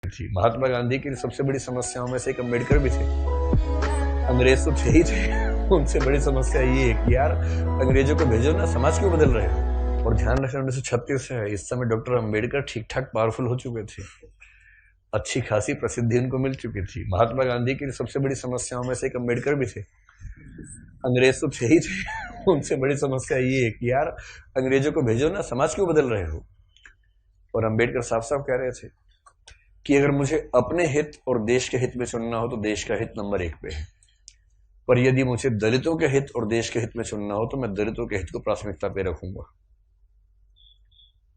थी। महात्मा गांधी की सबसे बड़ी समस्याओं में से एक अम्बेडकर भी थे। अंग्रेज तो थे ही थे, उनसे बड़ी समस्या ये है कि यार अंग्रेजों को भेजो ना, समाज क्यों बदल रहे हो। और ध्यान रखना 1936 है, इस समय डॉक्टर अंबेडकर ठीक ठाक पावरफुल हो चुके थे, अच्छी खासी प्रसिद्धि उनको मिल चुकी थी। महात्मा गांधी की सबसे बड़ी समस्याओं में से एक अम्बेडकर भी थे। अंग्रेज तो थे ही थे, उनसे बड़ी समस्या ये है कि यार अंग्रेजों को भेजो ना, समाज क्यों बदल रहे हो। और अंबेडकर साफ साफ कह रहे थे कि अगर मुझे अपने हित और देश के हित में चुनना हो तो देश का हित नंबर 1 पे है, पर यदि मुझे दलितों के हित और देश के हित में चुनना हो तो मैं दलितों के हित को प्राथमिकता पे रखूंगा।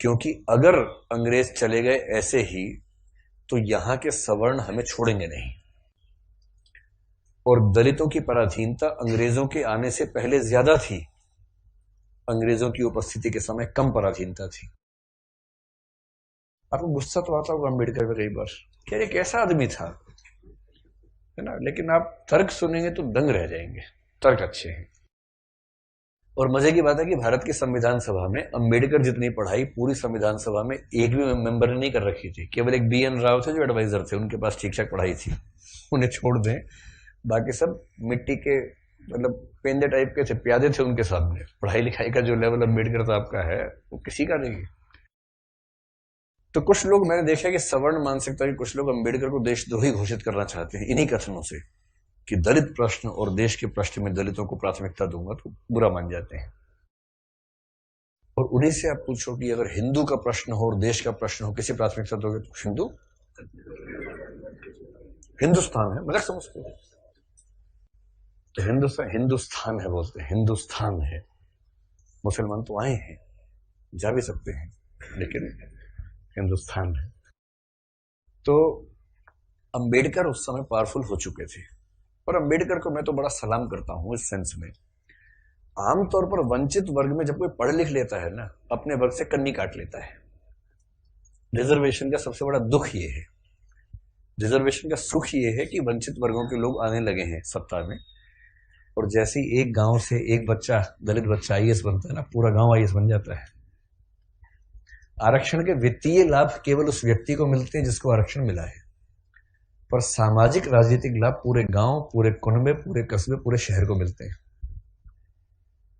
क्योंकि अगर अंग्रेज चले गए ऐसे ही तो यहां के सवर्ण हमें छोड़ेंगे नहीं, और दलितों की पराधीनता अंग्रेजों के आने से पहले ज्यादा थी, अंग्रेजों की उपस्थिति के समय कम पराधीनता थी। आपको गुस्सा तो आता होगा अम्बेडकर पे कई बार, क्या ये कैसा आदमी था, है ना, लेकिन आप तर्क सुनेंगे तो दंग रह जाएंगे, तर्क अच्छे हैं। और मजे की बात है कि भारत की संविधान सभा में अंबेडकर जितनी पढ़ाई पूरी संविधान सभा में एक भी मेंबर ने नहीं कर रखी थी। केवल एक BN राव थे जो एडवाइजर थे, उनके पास ठीक ठाक पढ़ाई थी, उन्हें छोड़ दें, बाकी सब मिट्टी के मतलब पेंदे टाइप के थे, प्यादे थे उनके सामने। पढ़ाई लिखाई का जो लेवल अम्बेडकर साहब का है वो किसी का नहीं है। तो कुछ लोग मैंने देखा कि सवर्ण मानसिकता के कुछ लोग अम्बेडकर को देशद्रोही घोषित करना चाहते हैं इन्हीं कथनों से कि दलित प्रश्न और देश के प्रश्न में दलितों को प्राथमिकता दूंगा तो बुरा मान जाते हैं। और उन्हीं से आप पूछो कि अगर हिंदू का प्रश्न हो और देश का प्रश्न हो, किसी प्राथमिकता दोगे तो हिंदू, हिंदुस्तान है, मजाक समझते हो तो हिंदुस्तान है बोलते हैं, हिंदुस्तान है। मुसलमान तो आए हैं, जा भी सकते हैं, लेकिन हिंदुस्तान है। तो अंबेडकर उस समय पावरफुल हो चुके थे, और अंबेडकर को मैं तो बड़ा सलाम करता हूं इस सेंस में। आमतौर पर वंचित वर्ग में जब कोई पढ़ लिख लेता है ना, अपने वर्ग से कन्नी काट लेता है। रिजर्वेशन का सबसे बड़ा दुख ये है, रिजर्वेशन का सुख ये है कि वंचित वर्गों के लोग आने लगे हैं सत्ता में, और जैसे ही एक गांव से एक बच्चा, दलित बच्चा IAS बनता है ना, पूरा गांव IAS बन जाता है। आरक्षण के वित्तीय लाभ केवल उस व्यक्ति को मिलते हैं जिसको आरक्षण मिला है, पर सामाजिक राजनीतिक लाभ पूरे गांव, पूरे कुनबे, पूरे कस्बे, पूरे शहर को मिलते हैं।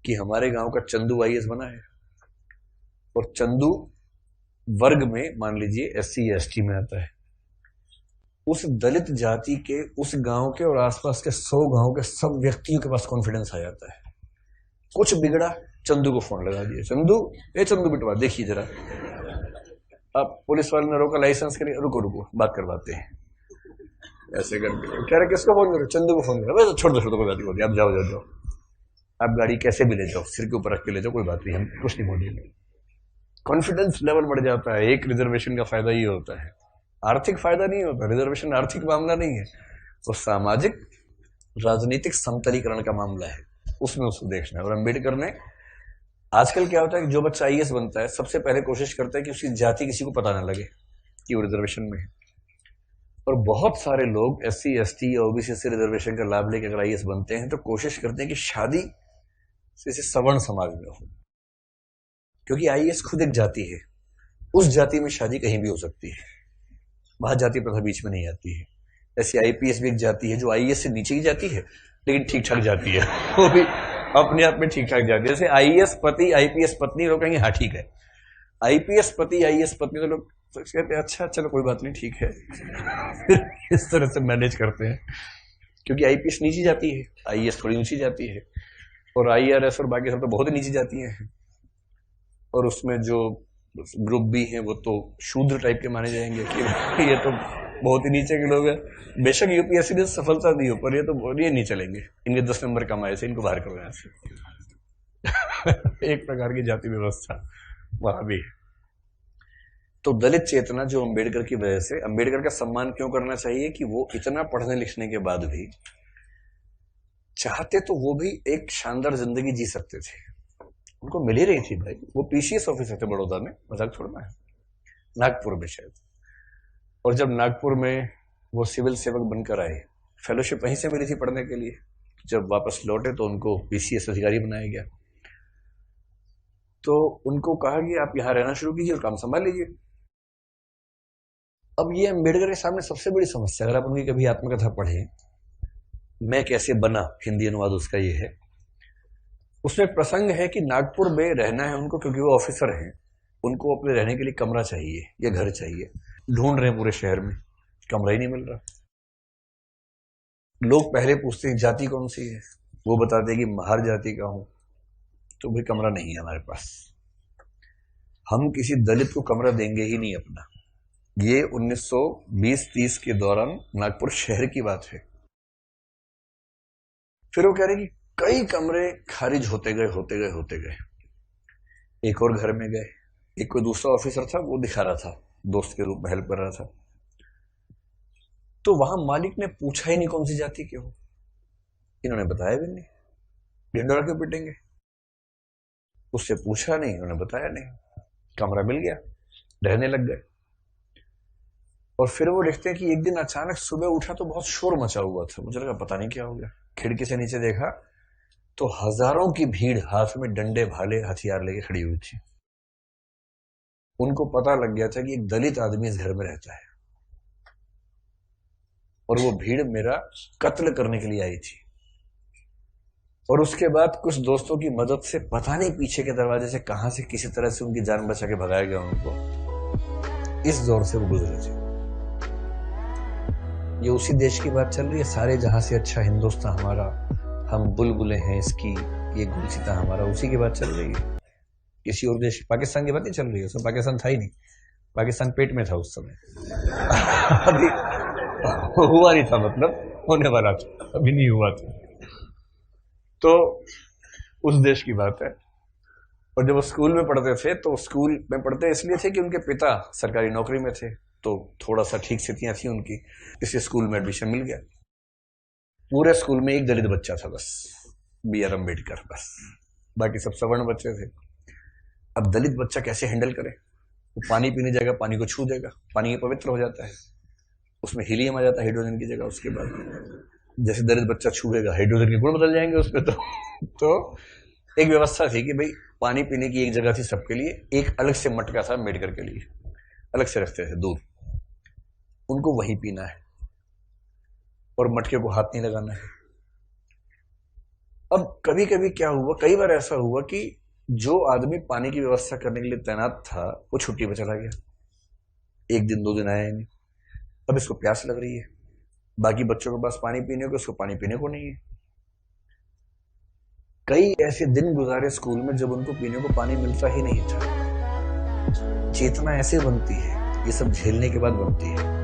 कि हमारे गांव का चंदू IAS बना है, और चंदू वर्ग में मान लीजिए SC या ST में आता है, उस दलित जाति के, उस गांव के और आसपास के 100 गांव के सब व्यक्तियों के पास कॉन्फिडेंस आ जाता है। कुछ बिगड़ा, चंदू को फोन लगा दिया, चंदू बिटवा देखिए जरा। अब पुलिस वाले ने रोका, लाइसेंस के लिए, रुको रुको बात करवाते हैं, ऐसे करके कह रहे किसको फोन करो, चंदू को फोन करो, छोड़ दो कोई बात नहीं, आप जाओ, आप गाड़ी कैसे भी ले जाओ, सिर के ऊपर रख के ले जाओ, कोई बात नहीं, हम कुछ नहीं बोलेंगे। कॉन्फिडेंस लेवल बढ़ जाता है। एक रिजर्वेशन का फायदा ये होता है, आर्थिक फायदा नहीं होता, रिजर्वेशन आर्थिक मामला नहीं है, वो सामाजिक राजनीतिक समतलीकरण का मामला है, उसमें उसको देखना है। और अम्बेडकर ने, आजकल क्या होता है कि जो बच्चा IAS बनता है सबसे पहले कोशिश करता है कि उसकी जाति किसी को पता ना लगे कि वो रिजर्वेशन में है। और बहुत सारे लोग SC ST या OBC से रिजर्वेशन का लाभ लेकर अगर IAS बनते हैं तो कोशिश करते हैं कि शादी से सवर्ण समाज में हो, क्योंकि IAS खुद एक जाति है, उस जाति में शादी कहीं भी हो सकती है, वहां जाति प्रथा बीच में नहीं आती है। ऐसी IPS भी एक जाति है जो IAS से नीचे की जाती है, लेकिन ठीक ठाक जाती है, वो भी अपने आप में ठीक ठाक जाती है। जैसे IAS पति IPS पत्नी, लोग कहेंगे हाँ ठीक है, IPS पति IAS पत्नी, तो लोग कहते हैं अच्छा चलो कोई बात नहीं ठीक है इस तरह से मैनेज करते हैं, क्योंकि IPS नीची जाती है, IAS थोड़ी ऊंची जाती है, और IRS और बाकी सब तो बहुत ही नीची जाती हैं, और उसमें जो ग्रुप भी हैं वो तो शूद्र टाइप के माने जाएंगे कि ये तो बहुत ही नीचे के लोग हैं। बेशक UPSC ने सफलता दी हो, पर ये तो ये नहीं चलेंगे, इनके 10 नंबर कम आए से इनको बाहर करो यहाँ से एक प्रकार की जाति व्यवस्था वहां भी है। तो दलित चेतना जो अम्बेडकर की वजह से, अम्बेडकर का सम्मान क्यों करना चाहिए कि वो इतना पढ़ने लिखने के बाद भी चाहते तो वो भी एक शानदार जिंदगी जी सकते थे, उनको मिल ही रही थी भाई। वो PCS ऑफिसर थे बड़ौदा में, मजाक छोड़ना है, नागपुर में शायद, और जब नागपुर में वो सिविल सेवक बनकर आए, फेलोशिप वहीं से मिली थी पढ़ने के लिए, जब वापस लौटे तो उनको PCS अधिकारी बनाया गया। तो उनको कहा कि आप यहां रहना शुरू कीजिए और काम संभाल लीजिए। अब ये अम्बेडकर के सामने सबसे बड़ी समस्या, अगर आप उनकी कभी आत्मकथा पढ़े, मैं कैसे बना, हिंदी अनुवाद उसका ये है, उसमें प्रसंग है कि नागपुर में रहना है उनको क्योंकि वो ऑफिसर हैं, उनको अपने रहने के लिए कमरा चाहिए या घर चाहिए, ढूंढ रहे हैं पूरे शहर में, कमरा ही नहीं मिल रहा। लोग पहले पूछते हैं जाति कौन सी है, वो बताते हैं कि महार जाति का हूं, तो भाई कमरा नहीं है हमारे पास, हम किसी दलित को कमरा देंगे ही नहीं अपना। ये 1920-30 के दौरान नागपुर शहर की बात है। फिर वो कह रहे कि कई कमरे खारिज होते गए। एक और घर में गए, एक कोई दूसरा ऑफिसर था, वो दिखा रहा था, दोस्त के रूप में हेल्प कर रहा था, तो वहां मालिक ने पूछा ही नहीं कौन सी जाति के हो, इन्होंने बताया भी नहीं, ढिंडोरा क्यों पिटेंगे, उससे पूछा नहीं, उन्होंने बताया नहीं, कमरा मिल गया, रहने लग गए। और फिर वो देखते हैं कि एक दिन अचानक सुबह उठा तो बहुत शोर मचा हुआ था, मुझे लगा पता नहीं क्या हो गया, खिड़की से नीचे देखा तो हजारों की भीड़ हाथ में डंडे भाले हथियार लेके खड़ी हुई थी। उनको पता लग गया था कि एक दलित आदमी इस घर में रहता है और वो भीड़ मेरा कत्ल करने के लिए आई थी। और उसके बाद कुछ दोस्तों की मदद से पता नहीं पीछे के दरवाजे से कहां से किसी तरह से उनकी जान बचा के भगाया गया उनको। इस दौर से वो गुजरे थे। ये उसी देश की बात चल रही है, सारे जहां से अच्छा हिंदुस्तान हमारा, हम बुलबुलें हैं इसकी, ये गुलसिता हमारा, उसी की बात चल रही है। किसी और देश, पाकिस्तान की बात नहीं चल रही है, उसमें पाकिस्तान था ही नहीं, पाकिस्तान पेट में था उस समय अभी हुआ नहीं था, मतलब होने वाला था, अभी नहीं हुआ था। तो उस देश की बात है। और जब वो स्कूल में पढ़ते थे तो स्कूल में पढ़ते इसलिए थे कि उनके पिता सरकारी नौकरी में थे, तो थोड़ा सा ठीक स्थितियां थी उनकी, इसलिए स्कूल में एडमिशन मिल गया। पूरे स्कूल में एक दलित बच्चा था बस, B.R. अम्बेडकर, बस, बाकी सब सवर्ण बच्चे थे। अब दलित बच्चा कैसे हैंडल करे, वो पानी पीने जाएगा, पानी को छू देगा, पानी पवित्र हो जाता है, उसमें हीलियम आ जाता है हाइड्रोजन की जगह। उसके बाद जैसे दलित बच्चा छूएगा हाइड्रोजन के गुण बदल जाएंगे उसमें। तो एक व्यवस्था थी कि भाई पानी पीने की एक जगह थी सबके लिए, एक अलग से मटका था अम्बेडकर के लिए, अलग से रखते थे दूर, उनको वही पीना है और मटके को हाथ नहीं लगाना है। अब कभी कभी क्या हुआ, कई बार ऐसा हुआ कि जो आदमी पानी की व्यवस्था करने के लिए तैनात था वो छुट्टी पर चला गया, एक दिन 2 दिन आया ही नहीं। अब इसको प्यास लग रही है, बाकी बच्चों के पास पानी पीने को, उसको पानी पीने को नहीं है। कई ऐसे दिन गुजारे स्कूल में जब उनको पीने को पानी मिलता ही नहीं था। चेतना ऐसे बनती है, ये सब झेलने के बाद बनती है।